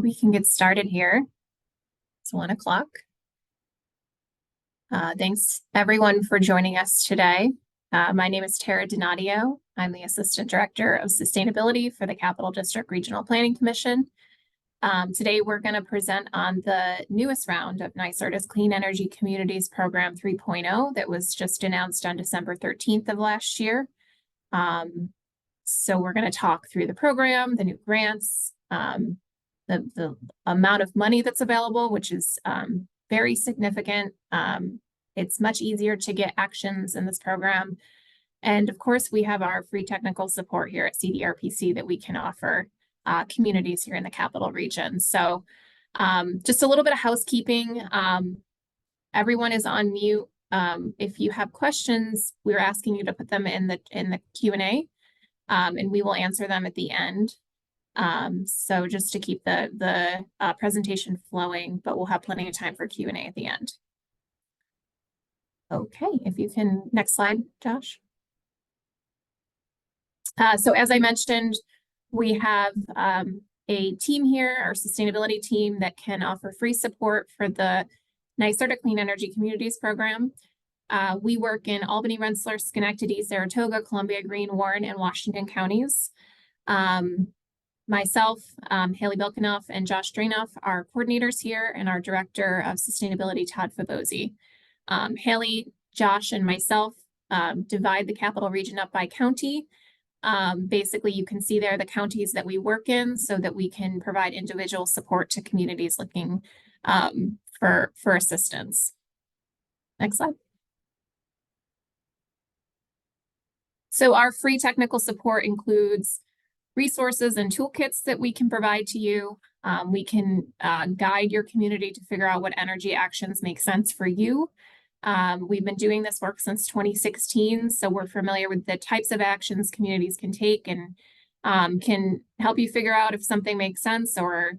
We can get started here. It's 1 o'clock. Thanks everyone for joining us today. My name is Tara Donadio. I'm the Assistant Director of Sustainability for the Capital District Regional Planning Commission. Today we're going to present on the newest round of NYSERDA's Clean Energy Communities Program 3.0 that was just announced on December 13th of last year. So we're going to talk through the program, the new grants, the amount of money that's available, which is very significant. It's much easier to get actions in this program. And of course, we have our free technical support here at CDRPC that we can offer communities here in the capital region. So just a little bit of housekeeping. Everyone is on mute. If you have questions, we're asking you to put them in the Q&A, and we will answer them at the end. So just to keep the presentation flowing, but we'll have plenty of time for Q&A at the end. Okay, if you can, next slide, Josh. So as I mentioned, we have a team here, our sustainability team, that can offer free support for the NYSERDA Clean Energy Communities program. We work in Albany, Rensselaer, Schenectady, Saratoga, Columbia, Greene, Warren, and Washington counties. Myself, Haley Bilkinoff, and Josh Drainoff are coordinators here, and our Director of Sustainability, Todd Fabosi. Haley, Josh, and myself divide the capital region up by county. Basically, you can see there the counties that we work in so that we can provide individual support to communities looking for assistance. Next slide. So our free technical support includes resources and toolkits that we can provide to you. We can guide your community to figure out what energy actions make sense for you. We've been doing this work since 2016, so we're familiar with the types of actions communities can take and can help you figure out if something makes sense or,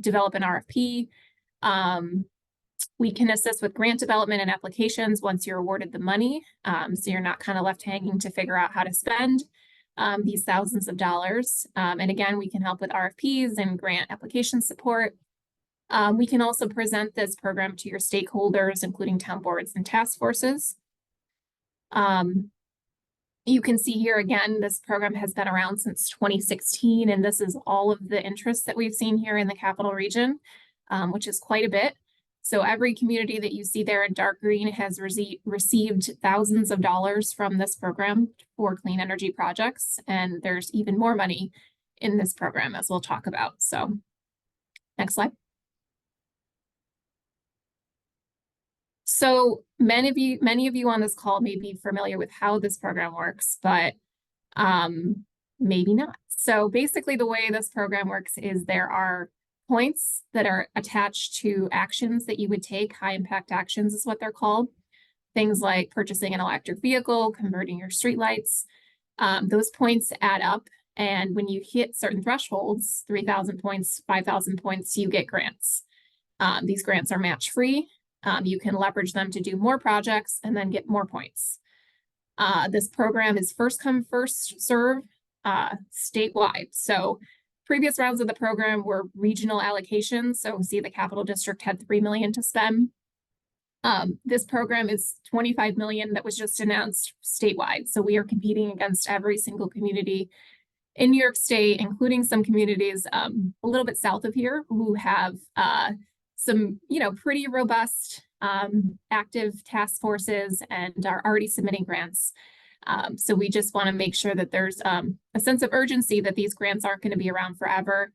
develop an RFP. We can assist with grant development and applications once you're awarded the money, so you're not kind of left hanging to figure out how to spend these thousands of dollars. And again, we can help with RFPs and grant application support. We can also present this program to your stakeholders, including town boards and task forces. You can see here again, this program has been around since 2016, and this is all of the interest that we've seen here in the capital region, which is quite a bit. So every community that you see there in dark green has received thousands of dollars from this program for clean energy projects, and there's even more money in this program, as we'll talk about. So next slide. So many of you on this call may be familiar with how this program works, but maybe not. So basically the way this program works is there are points that are attached to actions that you would take. High impact actions is what they're called. Things like purchasing an electric vehicle, converting your streetlights. Those points add up, and when you hit certain thresholds, 3,000 points, 5,000 points, you get grants. These grants are match free. You can leverage them to do more projects and then get more points. This program is first come, first serve statewide. So previous rounds of the program were regional allocations. So see, the Capital District had $3 million to spend. This program is $25 million that was just announced statewide. So we are competing against every single community in New York State, including some communities a little bit south of here who have some, pretty robust active task forces and are already submitting grants. So we just want to make sure that there's a sense of urgency that these grants aren't going to be around forever.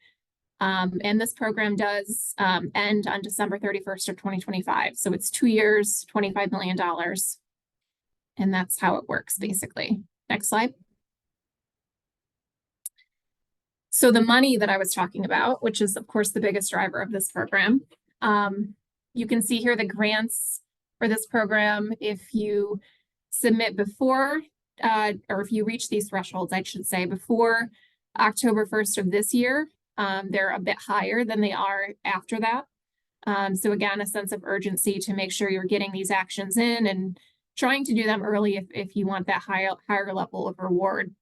And this program does end on December 31st of 2025. So it's 2 years, $25 million. And that's how it works, basically. Next slide. So the money that I was talking about, which is, of course, the biggest driver of this program, you can see here the grants for this program. If you submit before, or if you reach these thresholds, I should say, before October 1st of this year, they're a bit higher than they are after that. So again, a sense of urgency to make sure you're getting these actions in and trying to do them early if you want that higher level of reward.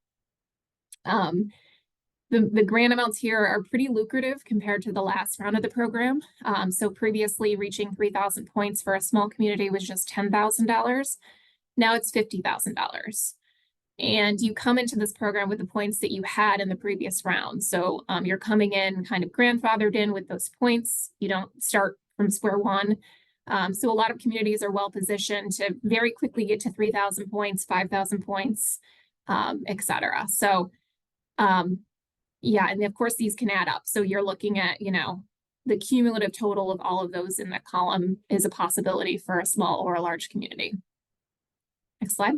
The grant amounts here are pretty lucrative compared to the last round of the program. So previously reaching 3,000 points for a small community was just $10,000. Now it's $50,000. And you come into this program with the points that you had in the previous round. So you're coming in kind of grandfathered in with those points. You don't start from square one. So a lot of communities are well positioned to very quickly get to 3,000 points, 5,000 points, et cetera. So yeah, and of course these can add up. So you're looking at, you know, the cumulative total of all of those in that column is a possibility for a small or a large community. Next slide.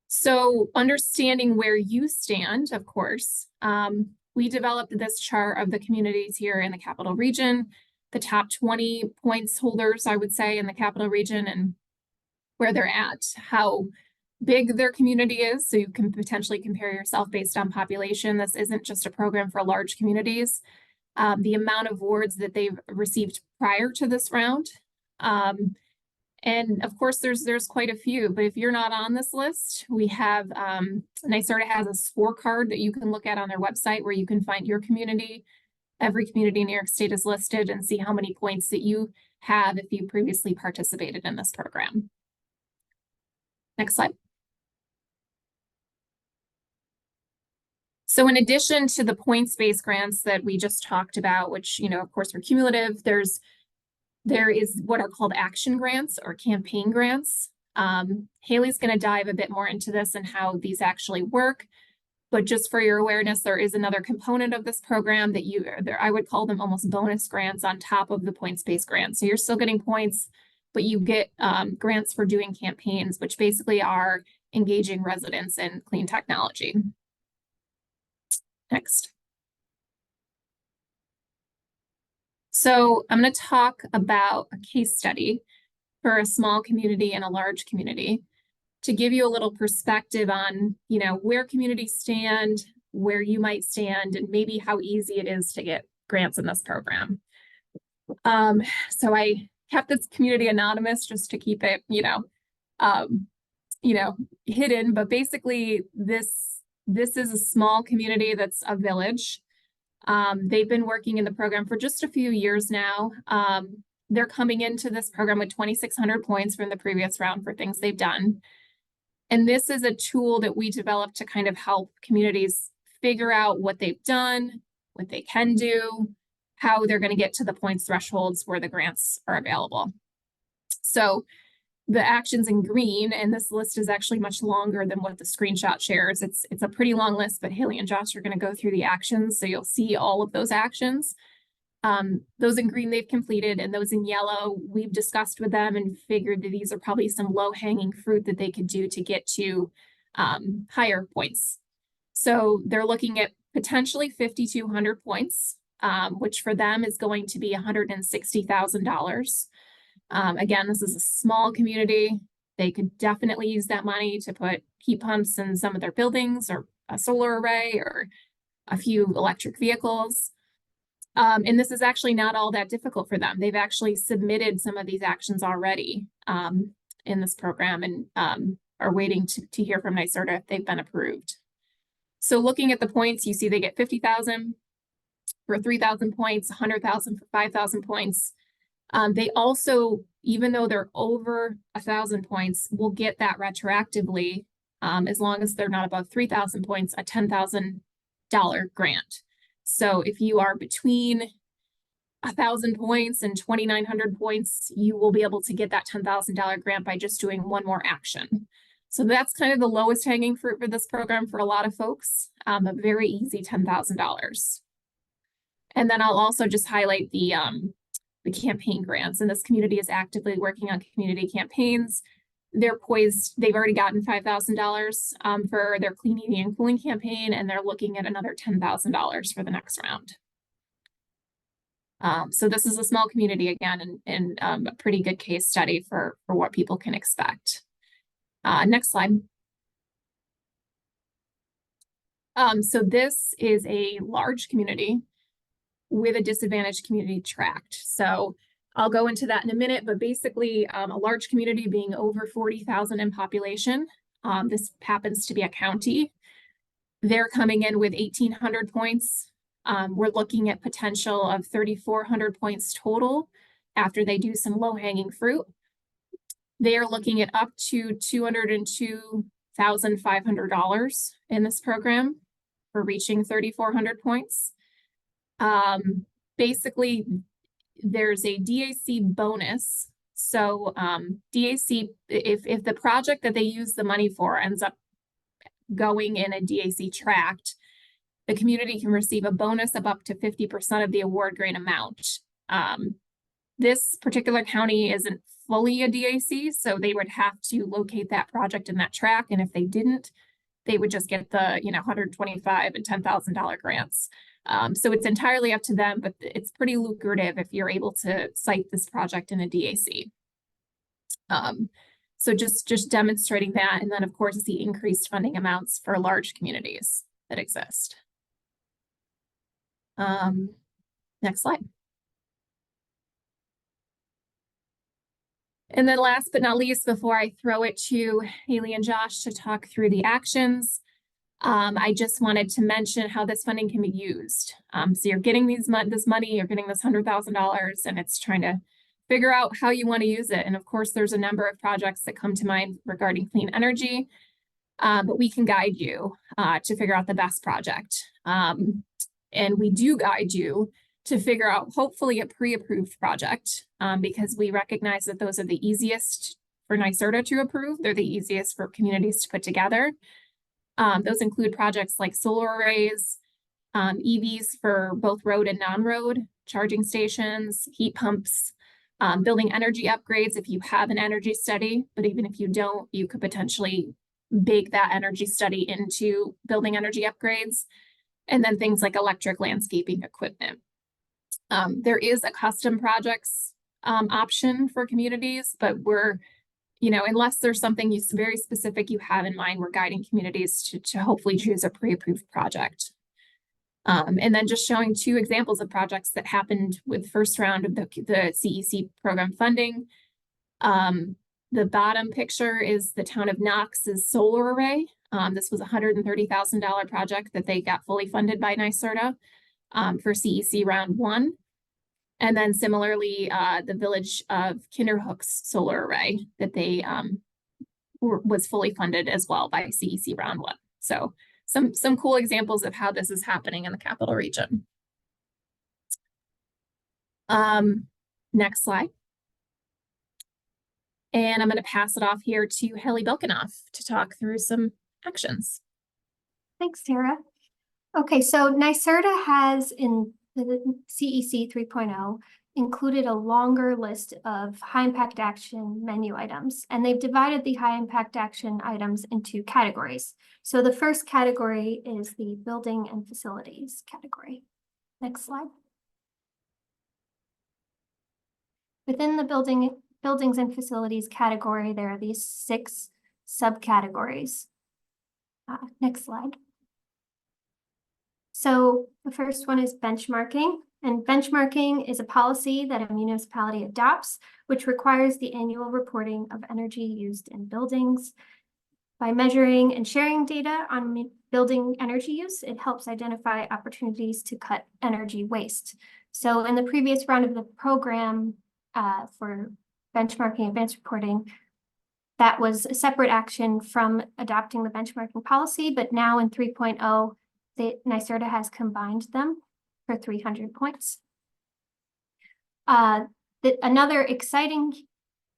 So understanding where you stand, of course, we developed this chart of the communities here in the Capital Region, the top 20 points holders, I would say, in the Capital Region and where they're at, how big their community is, so you can potentially compare yourself based on population. This isn't just a program for large communities. The amount of awards that they've received prior to this round. And of course, there's quite a few, but if you're not on this list, we have, NYSERDA has a scorecard that you can look at on their website where you can find your community. Every community in New York State is listed and see how many points that you have if you previously participated in this program. Next slide. So in addition to the points-based grants that we just talked about, which, you know, of course, are cumulative, there is what are called action grants or campaign grants. Haley's going to dive a bit more into this and how these actually work. But just for your awareness, there is another component of this program that I would call them almost bonus grants on top of the points-based grants. So you're still getting points, but you get grants for doing campaigns, which basically are engaging residents in clean technology. Next. So I'm going to talk about a case study for a small community and a large community to give you a little perspective on, you know, where communities stand, where you might stand, and maybe how easy it is to get grants in this program. So I kept this community anonymous just to keep it, hidden. But basically, this is a small community that's a village. They've been working in the program for just a few years now. They're coming into this program with 2,600 points from the previous round for things they've done. And this is a tool that we developed to kind of help communities figure out what they've done, what they can do, how they're going to get to the points thresholds where the grants are available. So the actions in green, and this list is actually much longer than what the screenshot shares. It's a pretty long list, but Haley and Josh are going to go through the actions, so you'll see all of those actions. Those in green they've completed, and those in yellow we've discussed with them and figured that these are probably some low-hanging fruit that they could do to get to higher points. So they're looking at potentially 5,200 points, which for them is going to be $160,000. Again, this is a small community. They could definitely use that money to put heat pumps in some of their buildings or a solar array or a few electric vehicles. And this is actually not all that difficult for them. They've actually submitted some of these actions already in this program and are waiting to hear from NYSERDA if they've been approved. So looking at the points, you see they get 50,000 for 3,000 points, 100,000 for 5,000 points. They also, even though they're over 1,000 points, will get that retroactively as long as they're not above 3,000 points, a $10,000 grant. So if you are between 1,000 points and 2,900 points, you will be able to get that $10,000 grant by just doing one more action. So that's kind of the lowest hanging fruit for this program for a lot of folks, a very easy $10,000. And then I'll also just highlight the campaign grants, and this community is actively working on community campaigns. They're poised, they've already gotten $5,000 for their clean heating and cooling campaign, and they're looking at another $10,000 for the next round. So this is a small community again, and a pretty good case study for what people can expect. Next slide. So this is a large community with a disadvantaged community tract. So I'll go into that in a minute, but basically a large community being over 40,000 in population. This happens to be a county. They're coming in with 1,800 points. We're looking at potential of 3,400 points total after they do some low-hanging fruit. They are looking at up to $202,500 in this program for reaching 3,400 points. Basically, there's a DAC bonus. So DAC, if the project that they use the money for ends up going in a DAC tract, the community can receive a bonus of up to 50% of the award grant amount. This particular county isn't fully a DAC, so they would have to locate that project in that tract, and if they didn't, they would just get the $125,000 and $10,000 grants. So it's entirely up to them, but it's pretty lucrative if you're able to cite this project in a DAC. So just demonstrating that, and then of course the increased funding amounts for large communities that exist. Next slide. And then last but not least, before I throw it to Haley and Josh to talk through the actions, I just wanted to mention how this funding can be used. So you're getting this money, you're getting this $100,000, and it's trying to figure out how you want to use it. And of course, there's a number of projects that come to mind regarding clean energy, but we can guide you to figure out the best project. And we do guide you to figure out, hopefully, a pre-approved project, because we recognize that those are the easiest for NYSERDA to approve. They're the easiest for communities to put together. Those include projects like solar arrays, EVs for both road and non-road, charging stations, heat pumps, building energy upgrades if you have an energy study, but even if you don't, you could potentially bake that energy study into building energy upgrades, and then things like electric landscaping equipment. There is a custom projects option for communities, but we're, unless there's something very specific you have in mind, we're guiding communities to hopefully choose a pre-approved project. And then just showing two examples of projects that happened with first round of the CEC program funding. The bottom picture is the town of Knox's solar array. This was a $130,000 project that they got fully funded by NYSERDA for CEC round 1. And then similarly, the village of Kinderhook's solar array that they was fully funded as well by CEC round 1. So some cool examples of how this is happening in the capital region. Next slide. And I'm going to pass it off here to Haley Belkanoff to talk through some actions. Thanks, Tara. Okay, so NYSERDA has in the CEC 3.0 included a longer list of high impact action menu items, and they've divided the high impact action items into categories. So the first category is the building and facilities category. Next slide. Within the buildings and facilities category, there are these 6 subcategories. Next slide. So the first one is benchmarking, and benchmarking is a policy that a municipality adopts, which requires the annual reporting of energy used in buildings. By measuring and sharing data on building energy use, it helps identify opportunities to cut energy waste. So in the previous round of the program for benchmarking advanced reporting, that was a separate action from adopting the benchmarking policy, but now in 3.0, NYSERDA has combined them for 300 points. Another exciting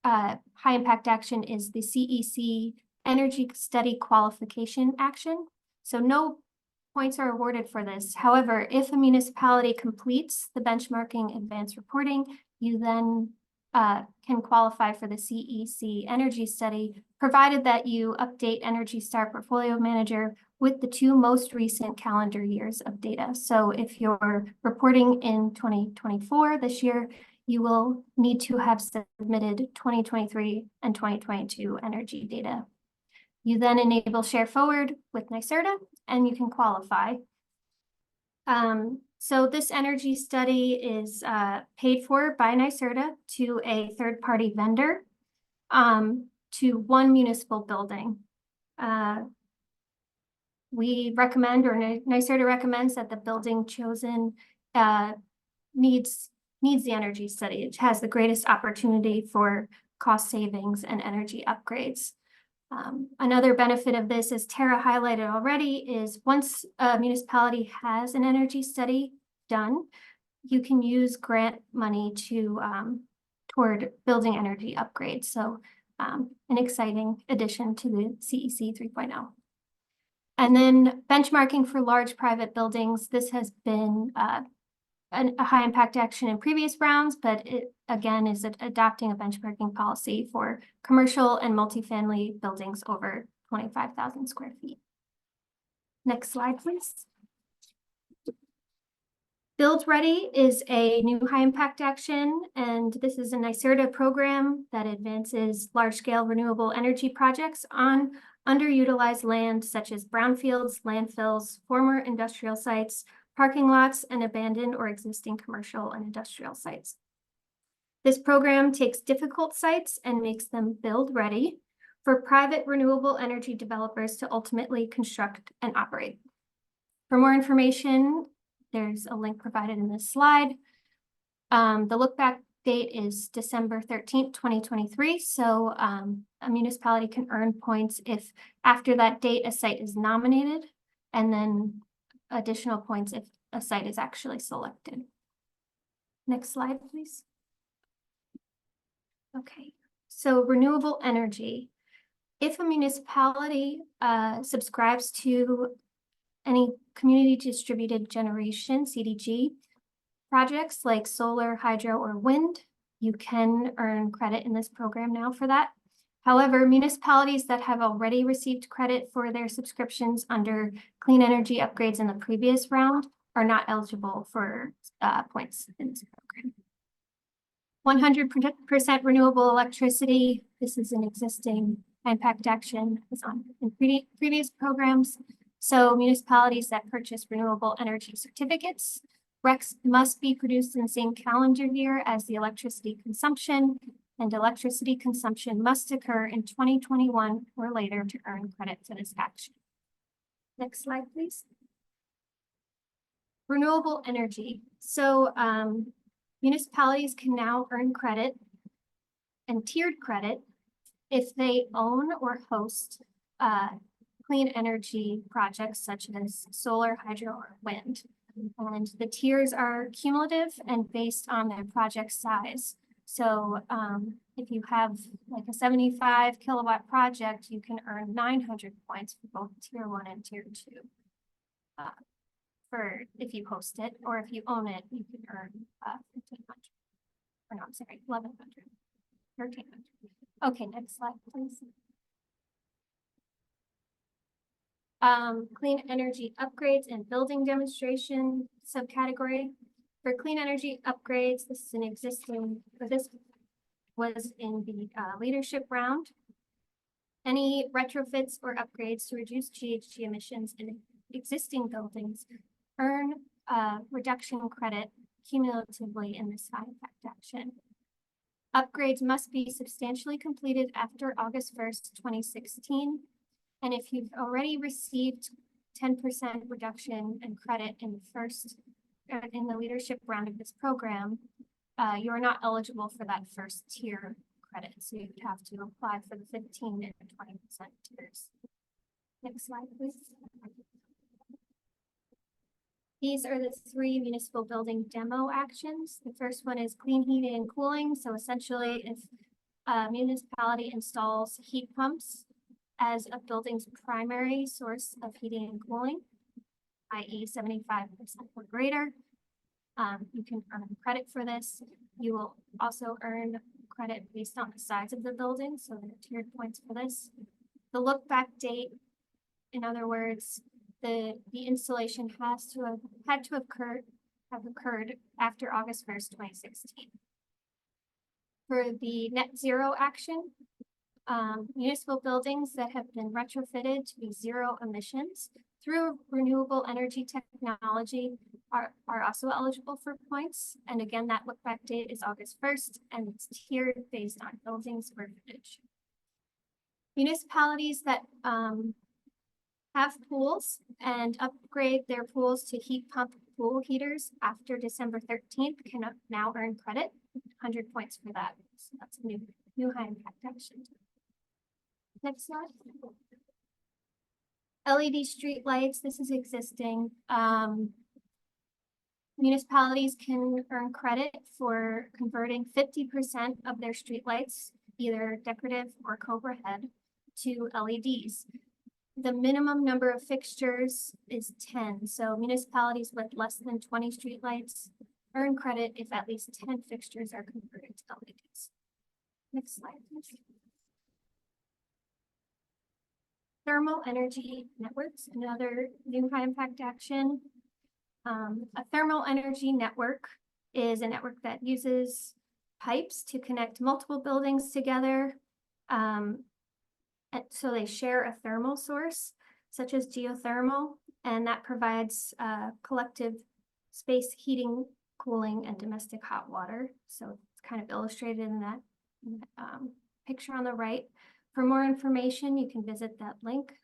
high impact action is the CEC Energy Study Qualification action. So no points are awarded for this. However, if a municipality completes the benchmarking advanced reporting, you then can qualify for the CEC Energy Study, provided that you update Energy Star Portfolio Manager with the 2 most recent calendar years of data. So if you're reporting in 2024 this year, you will need to have submitted 2023 and 2022 energy data. You then enable Share Forward with NYSERDA, and you can qualify. So this energy study is paid for by NYSERDA to a third-party vendor to 1 municipal building. we recommend, or NYSERDA recommends, that the building chosen needs the energy study. It has the greatest opportunity for cost savings and energy upgrades. Another benefit of this, as Tara highlighted already, is once a municipality has an energy study done, you can use grant money to toward building energy upgrades. So an exciting addition to the CEC 3.0. And then benchmarking for large private buildings. This has been a high impact action in previous rounds, but it again is adopting a benchmarking policy for commercial and multifamily buildings over 25,000 square feet. Next slide, please. Build Ready is a new high impact action, and this is a NYSERDA program that advances large scale renewable energy projects on underutilized land such as brownfields, landfills, former industrial sites, parking lots, and abandoned or existing commercial and industrial sites. This program takes difficult sites and makes them build ready for private renewable energy developers to ultimately construct and operate. For more information, there's a link provided in this slide. The look back date is December 13th, 2023. So a municipality can earn points if after that date a site is nominated, and then additional points if a site is actually selected. Next slide, please. Okay, so renewable energy. If a municipality subscribes to any community distributed generation, CDG, projects like solar, hydro, or wind, you can earn credit in this program now for that. However, municipalities that have already received credit for their subscriptions under clean energy upgrades in the previous round are not eligible for points in this program. 100% renewable electricity. This is an existing impact action in previous programs. So municipalities that purchase renewable energy certificates, RECs must be produced in the same calendar year as the electricity consumption, and electricity consumption must occur in 2021 or later to earn credit for this action. Next slide, please. Renewable energy. So municipalities can now earn credit and tiered credit if they own or host clean energy projects such as solar, hydro, or wind. And the tiers are cumulative and based on their project size. So if you have like a 75 kilowatt project, you can earn 900 points for both tier 1 and tier 2. For if you host it, or if you own it, you can earn 1,500. Or no, I'm sorry, 1,100, 1,300. Okay, next slide, please. Clean energy upgrades and building demonstration subcategory. For clean energy upgrades, this is an existing, or this was in the leadership round. Any retrofits or upgrades to reduce GHG emissions in existing buildings earn reduction credit cumulatively in this high impact action. Upgrades must be substantially completed after August 1st, 2016. And if you've already received 10% reduction in credit in the first, in the leadership round of this program, you are not eligible for that first tier credit. So you'd have to apply for the 15 and 20% tiers. Next slide, please. These are the 3 municipal building demo actions. The first one is clean heating and cooling. So essentially, if a municipality installs heat pumps as a building's primary source of heating and cooling, i.e. 75% or greater, you can earn credit for this. You will also earn credit based on the size of the building, so there are tiered points for this. The look back date, in other words, the installation has to have occurred after August 1st, 2016. For the net zero action, municipal buildings that have been retrofitted to be zero emissions through renewable energy technology are also eligible for points. And again, that look back date is August 1st, and it's tiered based on building square footage. Municipalities that have pools and upgrade their pools to heat pump pool heaters after December 13th can now earn credit, 100 points for that. So that's a new high impact action. Next slide. LED street lights, this is existing. Municipalities can earn credit for converting 50% of their streetlights, either decorative or Cobra head, to LEDs. The minimum number of fixtures is 10. So municipalities with less than 20 streetlights earn credit if at least 10 fixtures are converted to LEDs. Next slide, please. Thermal energy networks, another new high impact action. A thermal energy network is a network that uses pipes to connect multiple buildings together. And so they share a thermal source, such as geothermal, and that provides collective space heating, cooling, and domestic hot water. So it's kind of illustrated in that picture on the right. For more information, you can visit that link.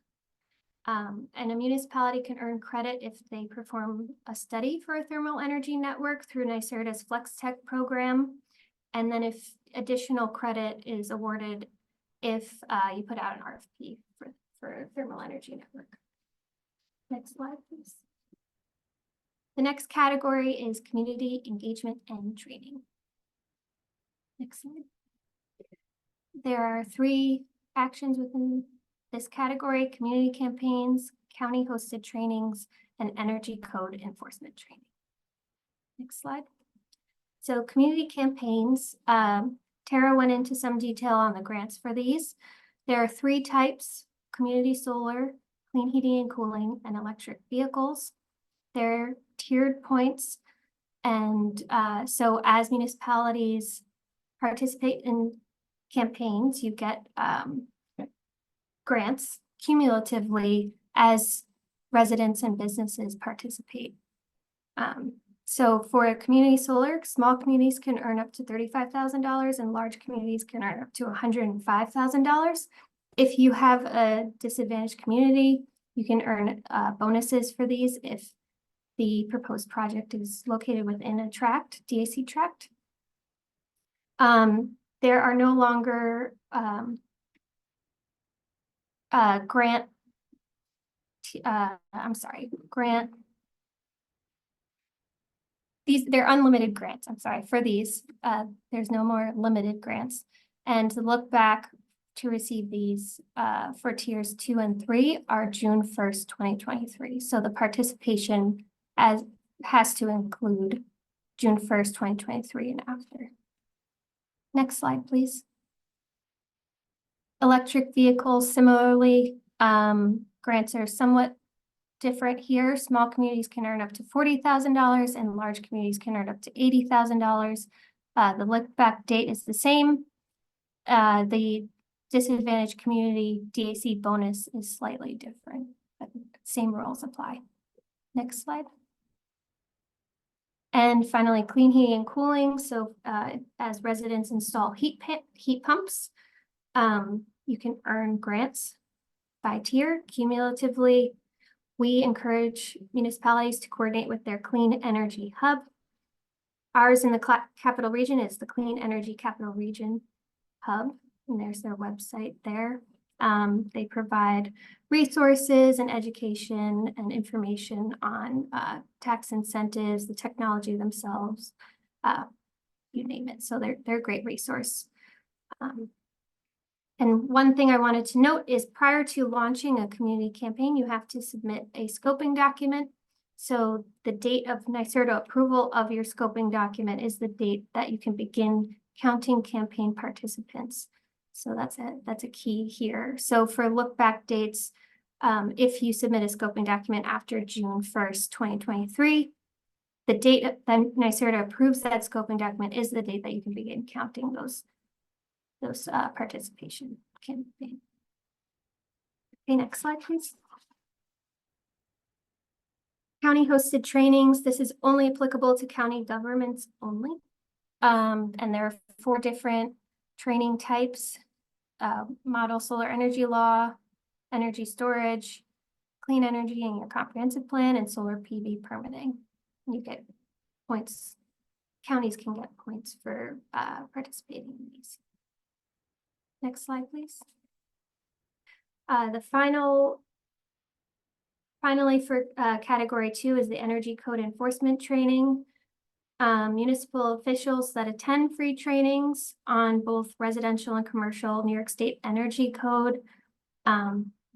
And a municipality can earn credit if they perform a study for a thermal energy network through NYSERDA's FlexTech program. And then if additional credit is awarded if you put out an RFP for a thermal energy network. Next slide, please. The next category is community engagement and training. Next slide. There are 3 actions within this category: community campaigns, county hosted trainings, and energy code enforcement training. Next slide. So community campaigns, Tara went into some detail on the grants for these. There are 3 types: community solar, clean heating and cooling, and electric vehicles. They're tiered points. And so as municipalities participate in campaigns, you get grants cumulatively as residents and businesses participate. So for a community solar, small communities can earn up to $35,000 and large communities can earn up to $105,000. If you have a disadvantaged community, you can earn bonuses for these if the proposed project is located within a tract, DAC tract. There are no longer grant, they're unlimited grants, for these. There's no more limited grants. And to look back to receive these for tiers 2 and 3 are June 1st, 2023. So the participation has to include June 1st, 2023 and after. Next slide, please. Electric vehicles, similarly, grants are somewhat different here. Small communities can earn up to $40,000 and large communities can earn up to $80,000. The look back date is the same. The disadvantaged community DAC bonus is slightly different, but same rules apply. Next slide. And finally, clean heating and cooling. So as residents install heat pumps, you can earn grants by tier. Cumulatively, we encourage municipalities to coordinate with their clean energy hub. Ours in the capital region is the Clean Energy Capital Region Hub, and there's their website there. They provide resources and education and information on tax incentives, the technology themselves, you name it. So they're a great resource. And one thing I wanted to note is prior to launching a community campaign, you have to submit a scoping document. So the date of NYSERDA approval of your scoping document is the date that you can begin counting campaign participants. So that's a key here. So for look back dates, if you submit a scoping document after June 1st, 2023, the date that NYSERDA approves that scoping document is the date that you can begin counting those participation campaign. Okay, next slide, please. County hosted trainings. This is only applicable to county governments only. And there are 4 different training types: model solar energy law, energy storage, clean energy in your comprehensive plan and solar PV permitting. You get points. Counties can get points for participating in these. Next slide, please. Finally, for category 2 is the energy code enforcement training. Municipal officials that attend free trainings on both residential and commercial New York State Energy Code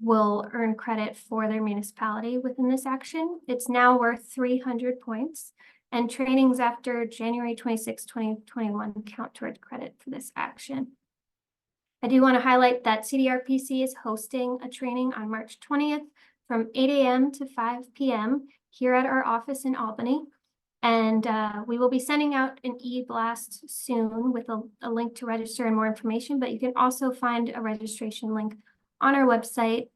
will earn credit for their municipality within this action. It's now worth 300 points, and trainings after January 26, 2021 count toward credit for this action. I do want to highlight that CDRPC is hosting a training on March 20th from 8 a.m. to 5 p.m. here at our office in Albany. And we will be sending out an e-blast soon with a link to register and more information, but you can also find a registration link on our website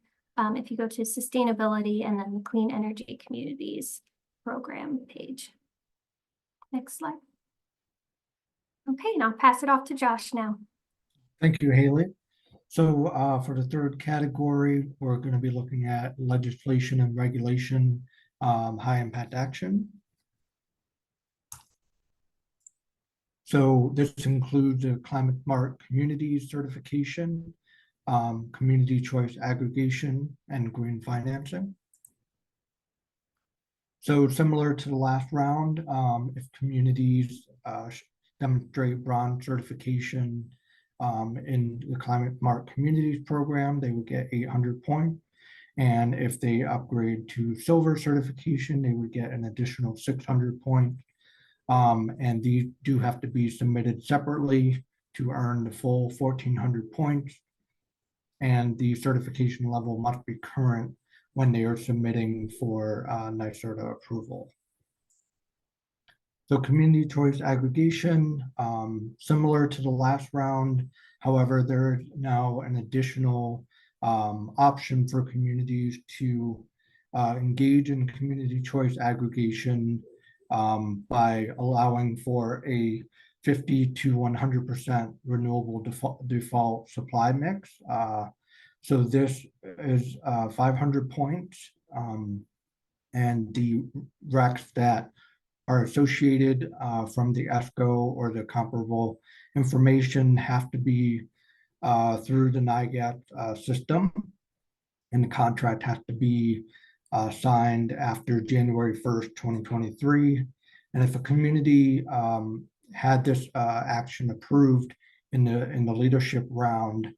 if you go to sustainability and then the Clean Energy Communities program page. Next slide. Okay, and I'll pass it off to Josh now. Thank you, Haley. So for the third category, we're going to be looking at legislation and regulation, high impact action. So this includes a climate smart communities certification, community choice aggregation, and green financing. So similar to the last round, if communities demonstrate bronze certification in the Climate Smart Communities program, they would get 800 points. And if they upgrade to silver certification, they would get an additional 600 points. And these do have to be submitted separately to earn the full 1,400 points. And the certification level must be current when they are submitting for NYSERDA approval. So community choice aggregation, similar to the last round. However, there is now an additional option for communities to engage in community choice aggregation by allowing for a 50 to 100% renewable default supply mix. So this is 500 points, and the RECs that are associated from the ESCO or the comparable information have to be through the NIGAT system, and the contract has to be signed after January 1st, 2023. And if a community had this action approved in the leadership round,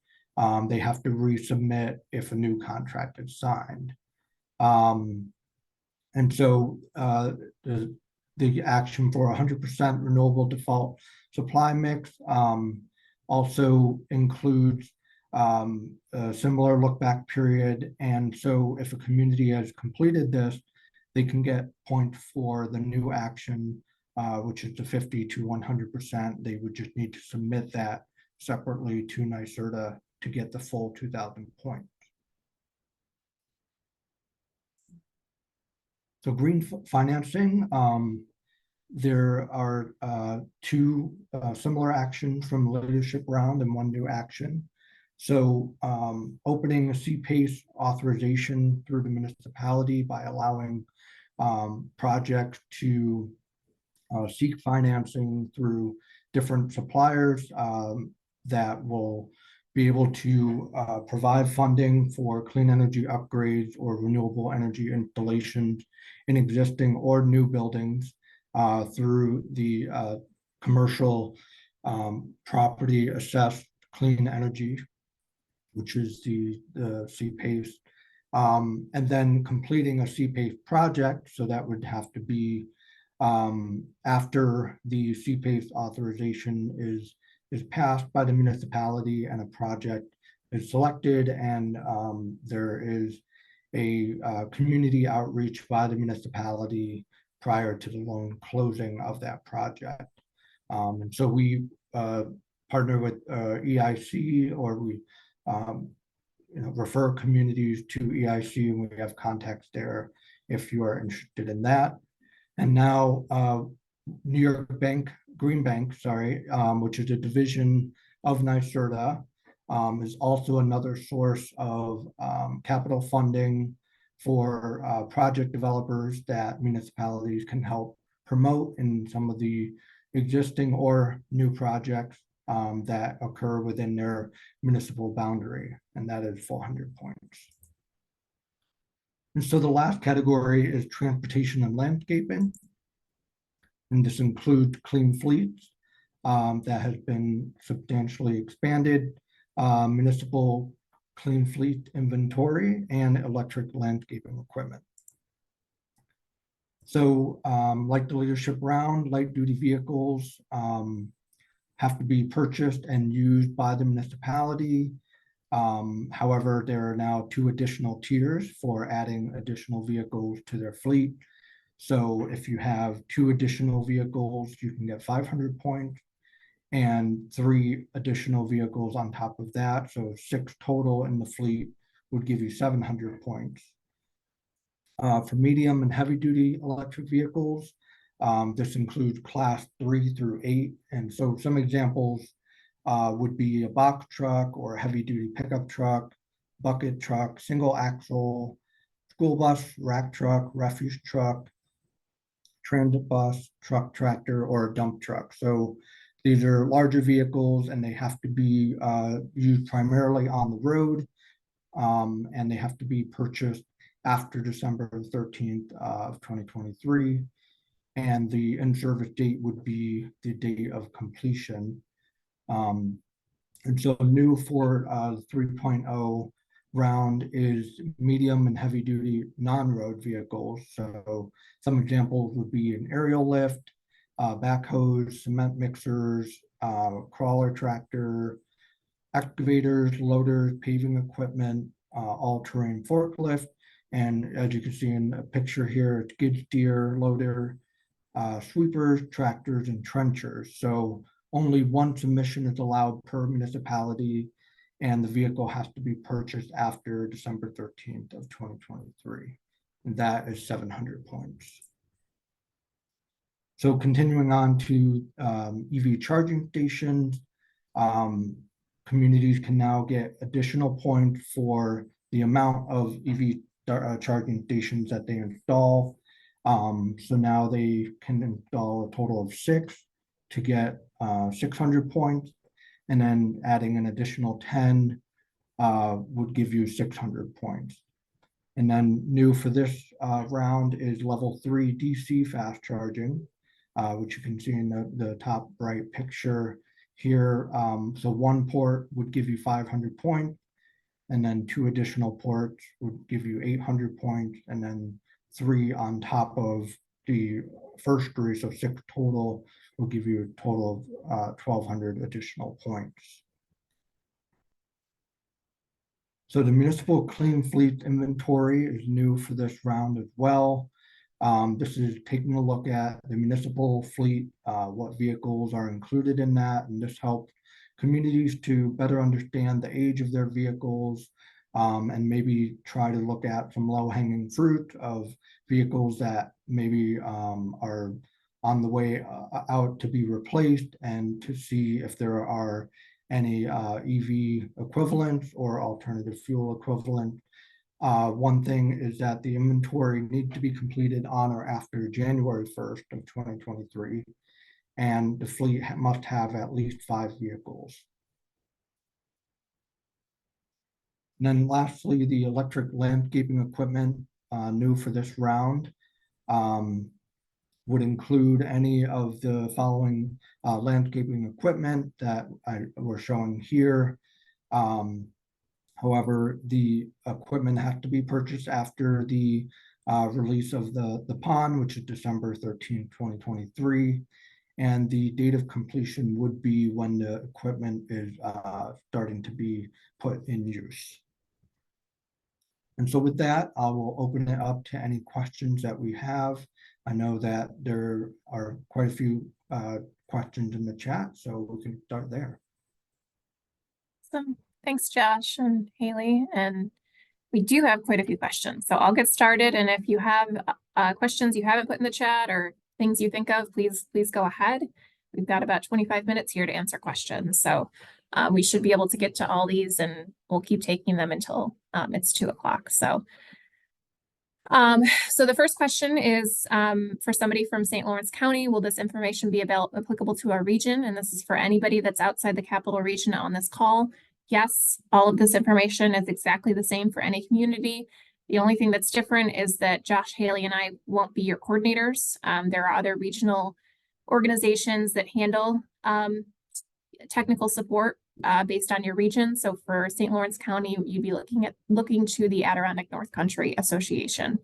they have to resubmit if a new contract is signed. And so the action for 100% renewable default supply mix also includes a similar look back period. And so if a community has completed this, they can get points for the new action, which is the 50 to 100%. They would just need to submit that separately to NYSERDA to get the full 2,000 points. So green financing, there are two similar actions from the leadership round and one new action. So opening a CPACE authorization through the municipality by allowing projects to seek financing through different suppliers that will be able to provide funding for clean energy upgrades or renewable energy installations in existing or new buildings through the commercial property assessed clean energy, which is the CPACE, and then completing a CPACE project. So that would have to be after the CPACE authorization is passed by the municipality and a project is selected, and there is a community outreach by the municipality prior to the loan closing of that project. And so we partner with EIC, or we refer communities to EIC, and we have contacts there if you are interested in that. And now New York Green Bank, which is a division of NYSERDA, is also another source of capital funding for project developers that municipalities can help promote in some of the existing or new projects that occur within their municipal boundary, and that is 400 points. And so the last category is transportation and landscaping. And this includes clean fleets that has been substantially expanded, municipal clean fleet inventory, and electric landscaping equipment. So like the leadership round, light duty vehicles have to be purchased and used by the municipality. However, there are now 2 additional tiers for adding additional vehicles to their fleet. So if you have 2 additional vehicles, you can get 500 points, and 3 additional vehicles on top of that. So 6 total in the fleet would give you 700 points. For medium and heavy duty electric vehicles, this includes class 3 through 8. And so some examples would be a box truck or a heavy duty pickup truck, bucket truck, single axle, school bus, rack truck, refuse truck, transit bus, truck tractor, or a dump truck. So these are larger vehicles, and they have to be used primarily on the road, and they have to be purchased after December 13th of 2023. And the in-service date would be the date of completion. And so new for 3.0 round is medium and heavy duty non-road vehicles. So some examples would be an aerial lift, backhoes, cement mixers, crawler tractor, excavators, loaders, paving equipment, all-terrain forklift, and as you can see in the picture here, skid steer, loader, sweepers, tractors, and trenchers. So only 1 submission is allowed per municipality, and the vehicle has to be purchased after December 13th of 2023. And that is 700 points. So continuing on to EV charging stations, communities can now get additional points for the amount of EV charging stations that they install. So now they can install a total of 6 to get 600 points, and then adding an additional 10 would give you 600 points. And then new for this round is level 3 DC fast charging, which you can see in the top right picture here. So 1 port would give you 500 points, and then 2 additional ports would give you 800 points, and then 3 on top of the first 3, so 6 total, will give you a total of 1,200 additional points. So the municipal clean fleet inventory is new for this round as well. This is taking a look at the municipal fleet, what vehicles are included in that, and this helps communities to better understand the age of their vehicles, and maybe try to look at some low-hanging fruit of vehicles that maybe are on the way out to be replaced, and to see if there are any EV equivalents or alternative fuel equivalent. One thing is that the inventory needs to be completed on or after January 1st of 2023, and the fleet must have at least 5 vehicles. And then lastly, the electric landscaping equipment new for this round would include any of the following landscaping equipment that we're showing here. However, the equipment has to be purchased after the release of the pond, which is December 13, 2023. And the date of completion would be when the equipment is starting to be put in use. And so with that, I will open it up to any questions that we have. I know that there are quite a few questions in the chat, so we can start there. Awesome. Thanks, Josh and Haley. And we do have quite a few questions, so I'll get started. And if you have questions you haven't put in the chat or things you think of, please go ahead. We've got about 25 minutes here to answer questions. So we should be able to get to all these, and we'll keep taking them until it's 2 o'clock. So So the first question is for somebody from St. Lawrence County, will this information be applicable to our region? And this is for anybody that's outside the capital region on this call. Yes, all of this information is exactly the same for any community. The only thing that's different is that Josh, Haley, and I won't be your coordinators. There are other regional organizations that handle technical support based on your region. So for St. Lawrence County, you'd be looking to the Adirondack North Country Association.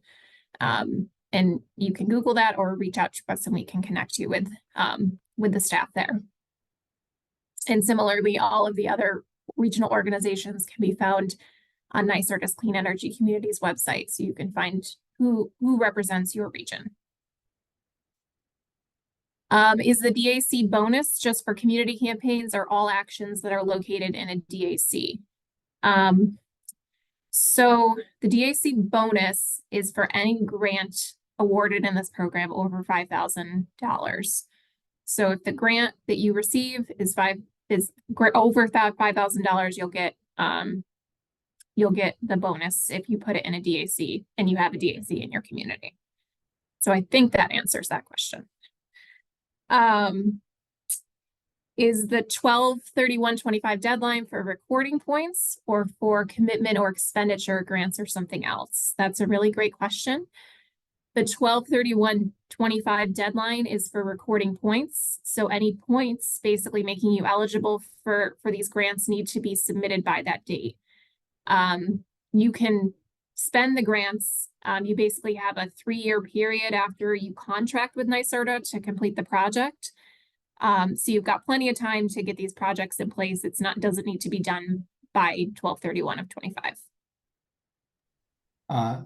And you can Google that or reach out to us and we can connect you with the staff there. And similarly, all of the other regional organizations can be found on NYSERDA's Clean Energy Communities website, so you can find who represents your region. Is the DAC bonus just for community campaigns or all actions that are located in a DAC? So the DAC bonus is for any grant awarded in this program over $5,000. So if the grant that you receive is over $5,000, you'll get the bonus if you put it in a DAC and you have a DAC in your community. So I think that answers that question. Is the 12/31/25 deadline for recording points or for commitment or expenditure grants or something else? That's a really great question. The 12/31/25 deadline is for recording points. So any points basically making you eligible for these grants need to be submitted by that date. You can spend the grants. You basically have a 3-year period after you contract with NYSERDA to complete the project. So you've got plenty of time to get these projects in place. Doesn't need to be done by 12/31/25.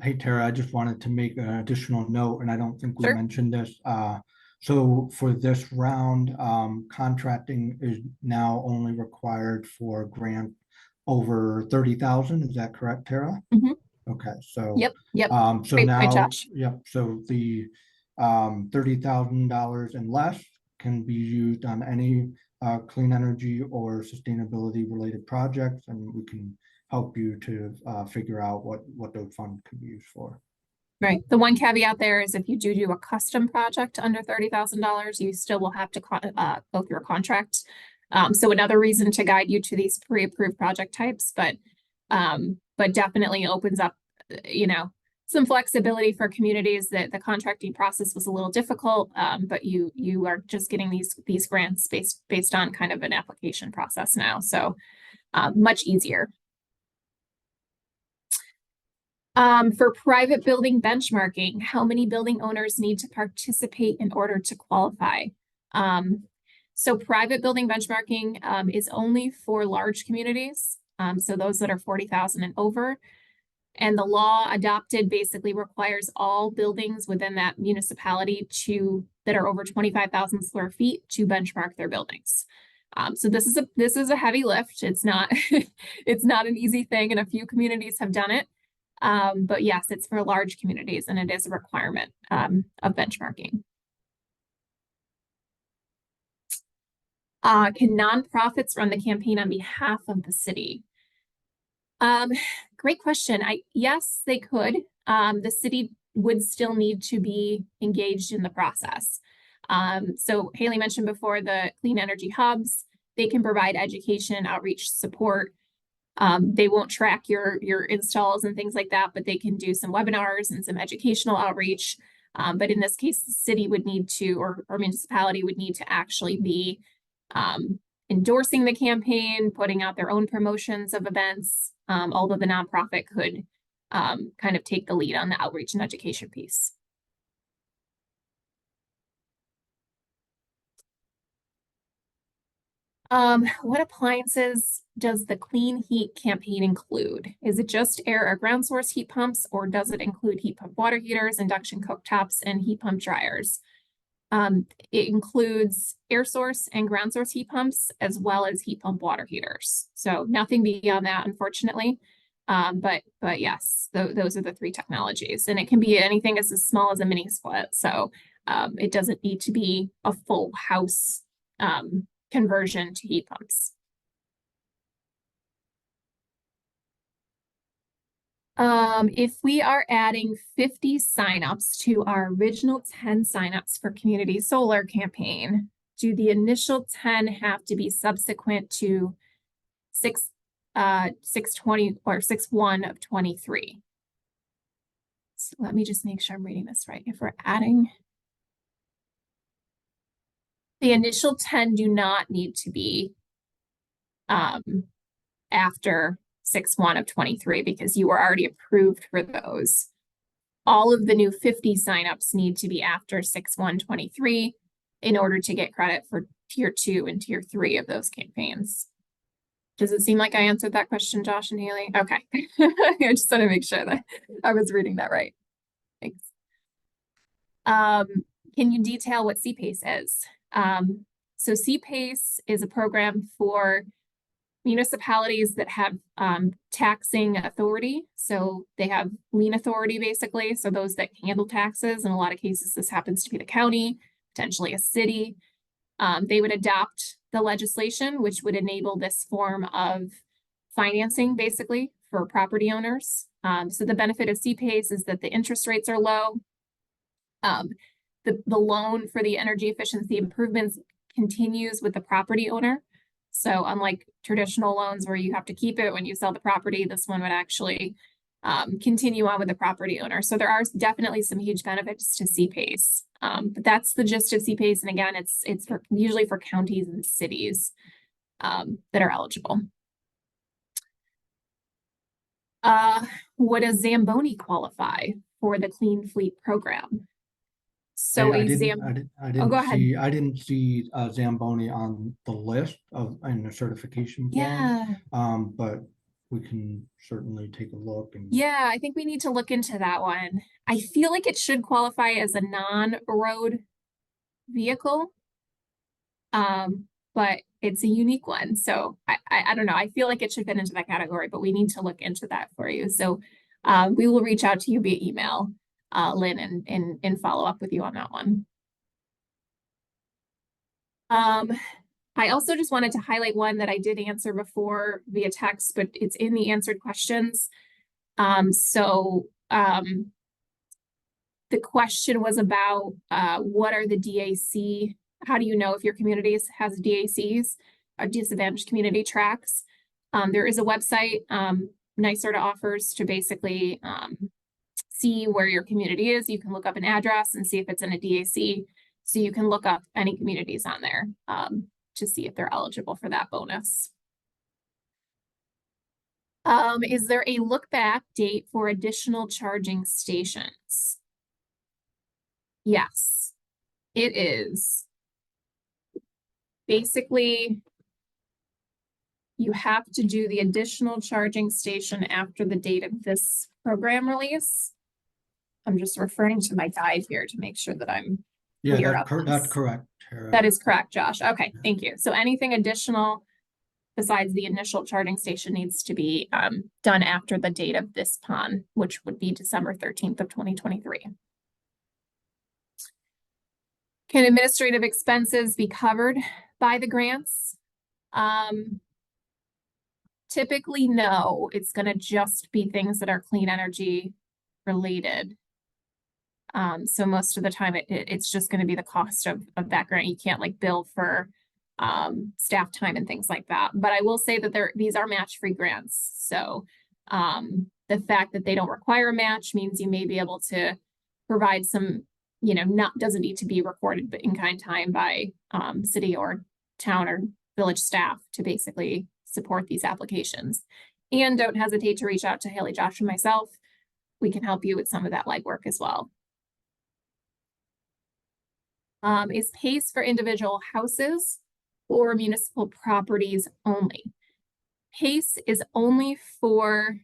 Hey, Tara, I just wanted to make an additional note, and I don't think we Sure. mentioned this. So for this round, contracting is now only required for grant over 30,000. Is that correct, Tara? Mhm. Okay, so Yep. so Great now, point, Josh. yep. So the $30,000 and less can be used on any clean energy or sustainability related projects, and we can help you to figure out what those funds could be used for. Right. The one caveat there is if you do a custom project under $30,000, you still will have to go through a contract. So another reason to guide you to these pre-approved project types, but definitely opens up, some flexibility for communities. That the contracting process was a little difficult, but you are just getting these grants based on kind of an application process now, so much easier. For private building benchmarking, how many building owners need to participate in order to qualify? So private building benchmarking is only for large communities, so those that are 40,000 and over. And the law adopted basically requires all buildings within that municipality that are over 25,000 square feet to benchmark their buildings. So this is a heavy lift. It's not it's not an easy thing, and a few communities have done it. But yes, it's for large communities and it is a requirement of benchmarking. Can nonprofits run the campaign on behalf of the city? Great question. Yes, they could. The city would still need to be engaged in the process. So Haley mentioned before the clean energy hubs. They can provide education and outreach support. They won't track your installs and things like that, but they can do some webinars and some educational outreach. But in this case, the city would need to, or municipality would need to actually be endorsing the campaign, putting out their own promotions of events, although the nonprofit could kind of take the lead on the outreach and education piece. What appliances does the clean heat campaign include? Is it just air or ground source heat pumps, or does it include heat pump water heaters, induction cooktops, and heat pump dryers? It includes air source and ground source heat pumps, as well as heat pump water heaters. So nothing beyond that, unfortunately. But yes, those are the 3 technologies, and it can be anything as small as a mini split. So it doesn't need to be a full house conversion to heat pumps. If we are adding 50 signups to our original 10 signups for community solar campaign, do the initial 10 have to be subsequent to 6/20 or 6/1 of 23? So let me just make sure I'm reading this right. If we're adding, the initial 10 do not need to be after 6/1 of 23 because you were already approved for those. All of the new 50 signups need to be after 6/1/23 in order to get credit for tier 2 and tier 3 of those campaigns. Does it seem like I answered that question, Josh and Haley? Okay. I just want to make sure that I was reading that right. Thanks. Can you detail what CPACE is? So CPACE is a program for municipalities that have taxing authority. So they have lien authority, basically. So those that handle taxes, in a lot of cases, this happens to be the county, potentially a city. They would adopt the legislation, which would enable this form of financing, basically, for property owners. So the benefit of CPACE is that the interest rates are low. The loan for the energy efficiency improvements continues with the property owner. So unlike traditional loans where you have to keep it when you sell the property, this one would actually continue on with the property owner. So there are definitely some huge benefits to CPACE. But that's the gist of CPACE. And again, it's usually for counties and cities that are eligible. Would a Zamboni qualify for the Clean Fleet program? So I go ahead. didn't see Zamboni on the list in the certification form. Yeah. But we can certainly take a look and Yeah, I think we need to look into that one. I feel like it should qualify as a non-road vehicle. But it's a unique one. So I don't know. I feel like it should fit into that category, but we need to look into that for you. So we will reach out to you via email, Lynn, and follow up with you on that one. I also just wanted to highlight one that I did answer before via text, but it's in the answered questions. The question was about what are the DAC? How do you know if your community has DACs or disadvantaged community tracks? There is a website NYSERDA offers to basically see where your community is. You can look up an address and see if it's in a DAC. So you can look up any communities on there to see if they're eligible for that bonus. Is there a look back date for additional charging stations? Yes, it is. Basically, you have to do the additional charging station after the date of this program release. I'm just referring to my guide here to make sure that I'm clear that's correct, Tara. That is correct, Josh. Okay, thank you. So anything additional besides the initial charging station needs to be done after the date of this PON, which would be December 13th of 2023. Can administrative expenses be covered by the grants? Typically, no. It's going to just be things that are clean energy related. So most of the time, it's just going to be the cost of that grant. You can't like bill for staff time and things like that. But I will say that these are match-free grants. So the fact that they don't require a match means you may be able to provide some, doesn't need to be recorded, but in-kind time by city or town or village staff to basically support these applications. And don't hesitate to reach out to Haley, Josh, and myself. We can help you with some of that legwork as well. Is PACE for individual houses or municipal properties only? PACE is only for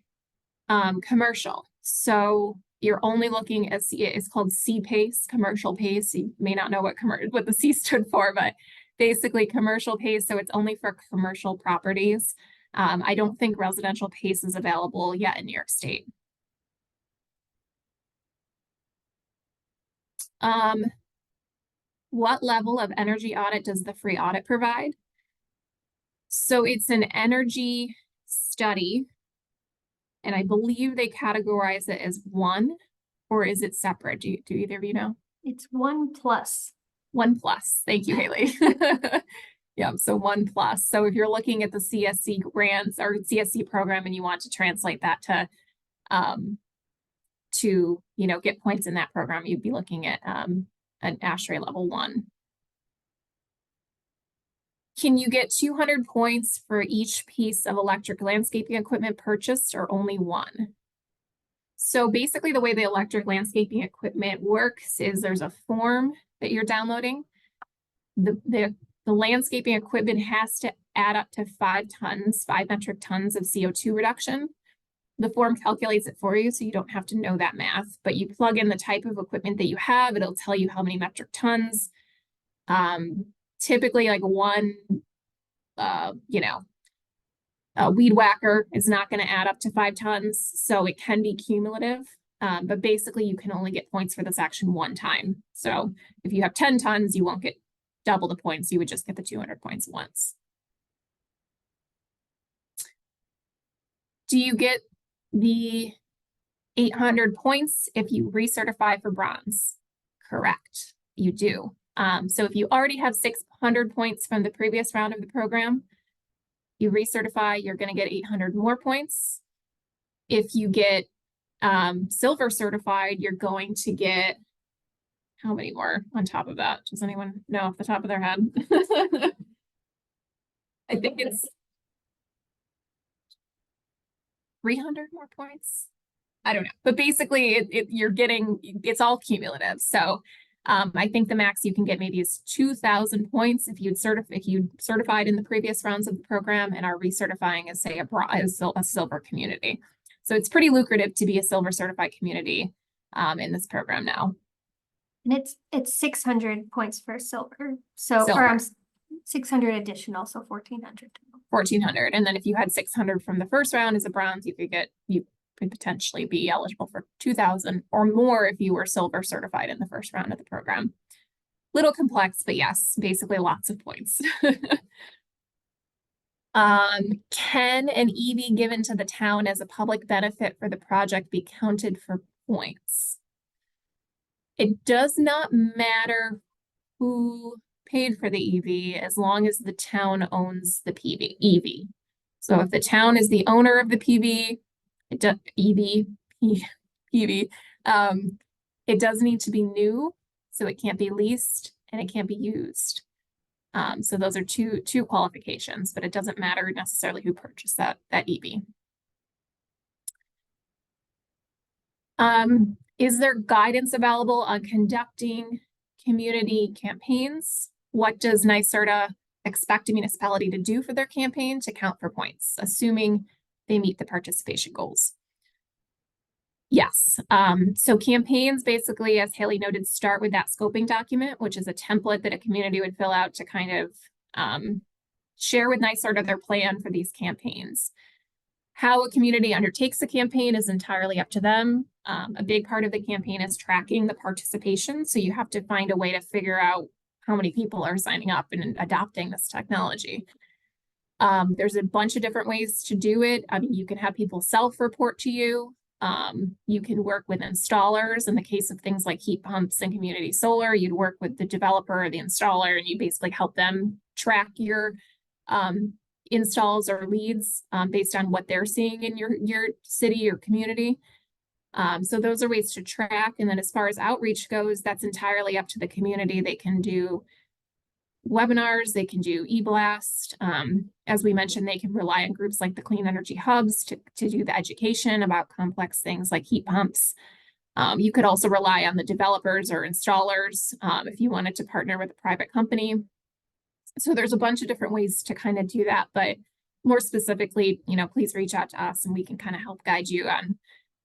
commercial. So you're only looking at, it's called CPACE, commercial PACE. You may not know what the C stood for, but basically commercial PACE. So it's only for commercial properties. I don't think residential PACE is available yet in New York State. What level of energy audit does the free audit provide? So it's an energy study And I believe they categorize it as one, or is it separate? Do either of you know? It's 1+. 1+. Thank you, Haley. Yeah, so 1+. So if you're looking at the CSC grants or CSC program and you want to translate that to get points in that program, you'd be looking at an ASHRAE level 1. Can you get 200 points for each piece of electric landscaping equipment purchased, or only one? So basically the way the electric landscaping equipment works is there's a form that you're downloading. The landscaping equipment has to add up to 5 metric tons of CO2 reduction. The form calculates it for you, so you don't have to know that math, but you plug in the type of equipment that you have, it'll tell you how many metric tons. Typically like one, a weed whacker is not going to add up to 5 tons, so it can be cumulative. But basically you can only get points for this action one time. So if you have 10 tons, you won't get double the points, you would just get the 200 points once. Do you get the 800 points if you recertify for bronze? Correct, you do. So if you already have 600 points from the previous round of the program, you recertify, you're going to get 800 more points. If you get silver certified, you're going to get how many more on top of that? Does anyone know off the top of their head? I think it's 300 more points. I don't know, but basically it's all cumulative. So I think the max you can get maybe is 2,000 points if you'd certified in the previous rounds of the program and are recertifying as, say, a silver community. So it's pretty lucrative to be a silver certified community in this program now. And it's 600 points for silver. So Silver. or 600 additional, so 1,400. 1,400, and then if you had 600 from the first round as a bronze, you could potentially be eligible for 2,000 or more if you were silver certified in the first round of the program. Little complex, but yes, basically lots of points. Can an EV given to the town as a public benefit for the project be counted for points? It does not matter who paid for the EV as long as the town owns the EV. So if the town is the owner of the PV, it does it does need to be new, so it can't be leased and it can't be used. So those are two qualifications, but it doesn't matter necessarily who purchased that EV. Is there guidance available on conducting community campaigns? What does NYSERDA expect a municipality to do for their campaign to count for points, assuming they meet the participation goals? Yes. So campaigns basically, as Haley noted, start with that scoping document, which is a template that a community would fill out to kind of share with NYSERDA their plan for these campaigns. How a community undertakes a campaign is entirely up to them. A big part of the campaign is tracking the participation. So you have to find a way to figure out how many people are signing up and adopting this technology. There's a bunch of different ways to do it. I mean, you can have people self-report to you. You can work with installers. In the case of things like heat pumps and community solar, you'd work with the developer or the installer, and you basically help them track your installs or leads based on what they're seeing in your city or community. So those are ways to track. And then as far as outreach goes, that's entirely up to the community. They can do webinars, they can do e-blast. As we mentioned, they can rely on groups like the Clean Energy Hubs to do the education about complex things like heat pumps. You could also rely on the developers or installers if you wanted to partner with a private company. So there's a bunch of different ways to kind of do that, but more specifically, please reach out to us and we can kind of help guide you on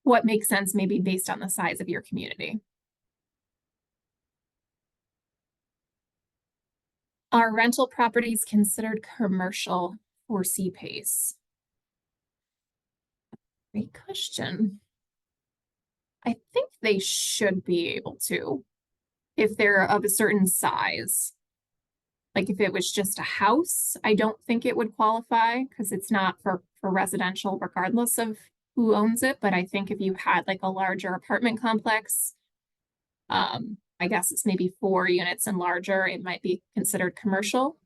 what makes sense, maybe based on the size of your community. Are rental properties considered commercial for CPACE? Great question. I think they should be able to, if they're of a certain size. Like if it was just a house, I don't think it would qualify because it's not for residential, regardless of who owns it, but I think if you had like a larger apartment complex, I guess it's maybe 4 units and larger, it might be considered commercial.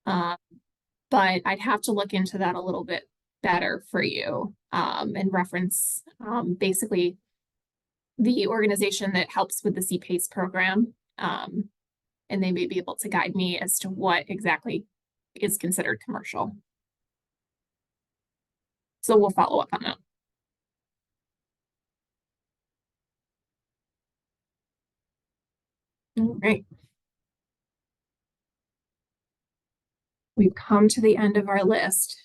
But I'd have to look into that a little bit better for you, and reference, basically the organization that helps with the CPACE program. And they may be able to guide me as to what exactly is considered commercial. So we'll follow up on that. All right. We've come to the end of our list.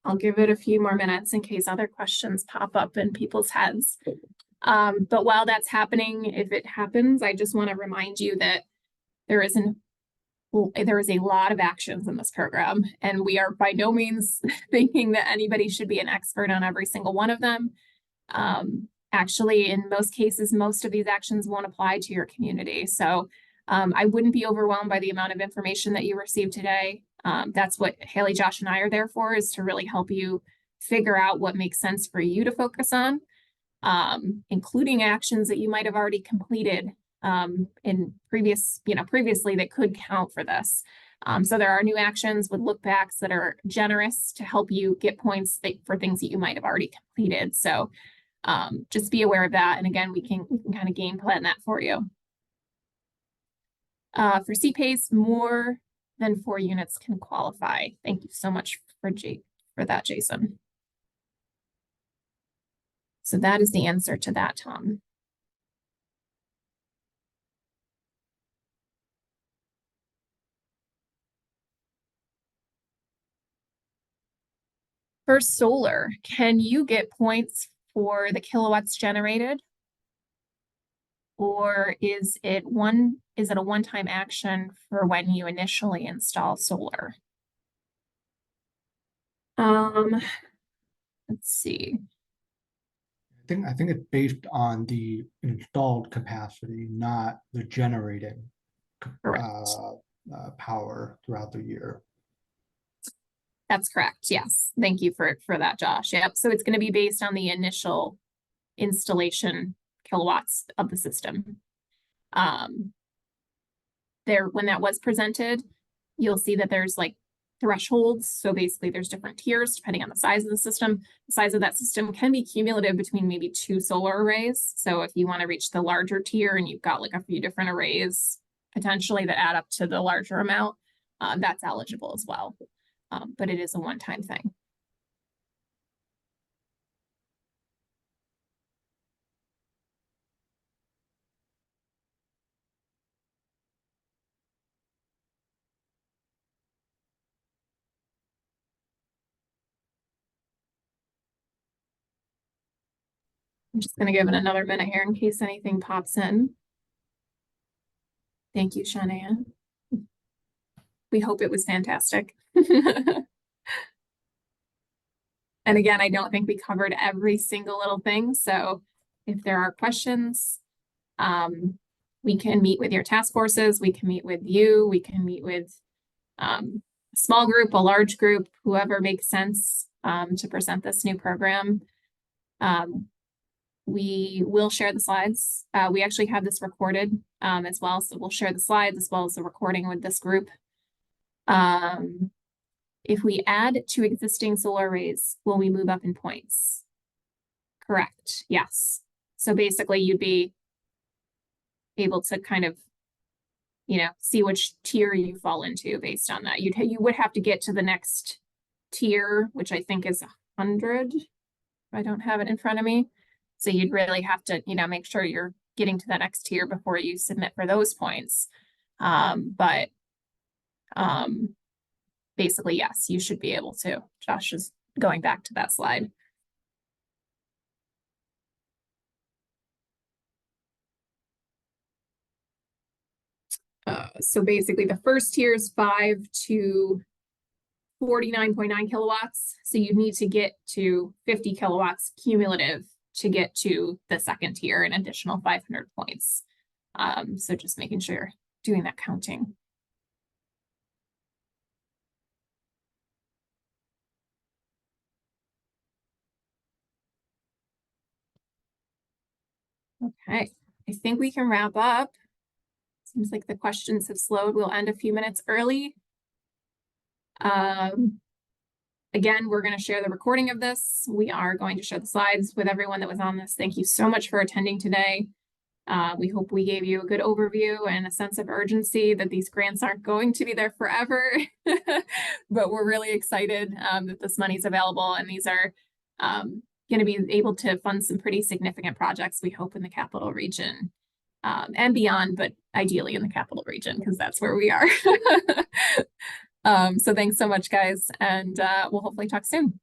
I'll give it a few more minutes in case other questions pop up in people's heads. But while that's happening, if it happens, I just want to remind you that there is a lot of actions in this program, and we are by no means thinking that anybody should be an expert on every single one of them. Actually, in most cases, most of these actions won't apply to your community. So I wouldn't be overwhelmed by the amount of information that you received today. That's what Haley, Josh, and I are there for, is to really help you figure out what makes sense for you to focus on, including actions that you might have already completed in previously that could count for this. So there are new actions with look backs that are generous to help you get points for things that you might have already completed. So just be aware of that. And again, we can kind of game plan that for you. For CPACE, more than 4 units can qualify. Thank you so much for that, Jason. So that is the answer to that, Tom. For solar, can you get points for the kilowatts generated? Or is it a one-time action for when you initially install solar? Let's see. I think it's based on the installed capacity, not the generated power throughout the year. That's correct. Yes. Thank you for that, Josh. Yep. So it's going to be based on the initial installation kilowatts of the system. When that was presented, you'll see that there's like thresholds. So basically there's different tiers depending on the size of the system. The size of that system can be cumulative between maybe 2 solar arrays. So if you want to reach the larger tier and you've got like a few different arrays potentially that add up to the larger amount, that's eligible as well. But it is a one-time thing. I'm just going to give it another minute here in case anything pops in. Thank you, Shania. We hope it was fantastic. And again, I don't think we covered every single little thing. So if there are questions, we can meet with your task forces. We can meet with you. We can meet with a small group, a large group, whoever makes sense to present this new program. We will share the slides. We actually have this recorded as well. So we'll share the slides as well as the recording with this group. If we add to existing solar arrays, will we move up in points? Correct. Yes. So basically you'd be able to kind of, see which tier you fall into based on that. You would have to get to the next tier, which I think is 100. I don't have it in front of me. So you'd really have to, make sure you're getting to that next tier before you submit for those points. Basically, yes, you should be able to. Josh is going back to that slide. So basically the first tier is 5 to 49.9 kilowatts. So you need to get to 50 kilowatts cumulative to get to the second tier, an additional 500 points. So just making sure you're doing that counting. Okay, I think we can wrap up. Seems like the questions have slowed. We'll end a few minutes early. Again, we're going to share the recording of this. We are going to share the slides with everyone that was on this. Thank you so much for attending today. We hope we gave you a good overview and a sense of urgency that these grants aren't going to be there forever, but we're really excited that this money is available, and these are going to be able to fund some pretty significant projects, we hope, in the capital region and beyond, but ideally in the capital region, because that's where we are. So thanks so much, guys, and we'll hopefully talk soon.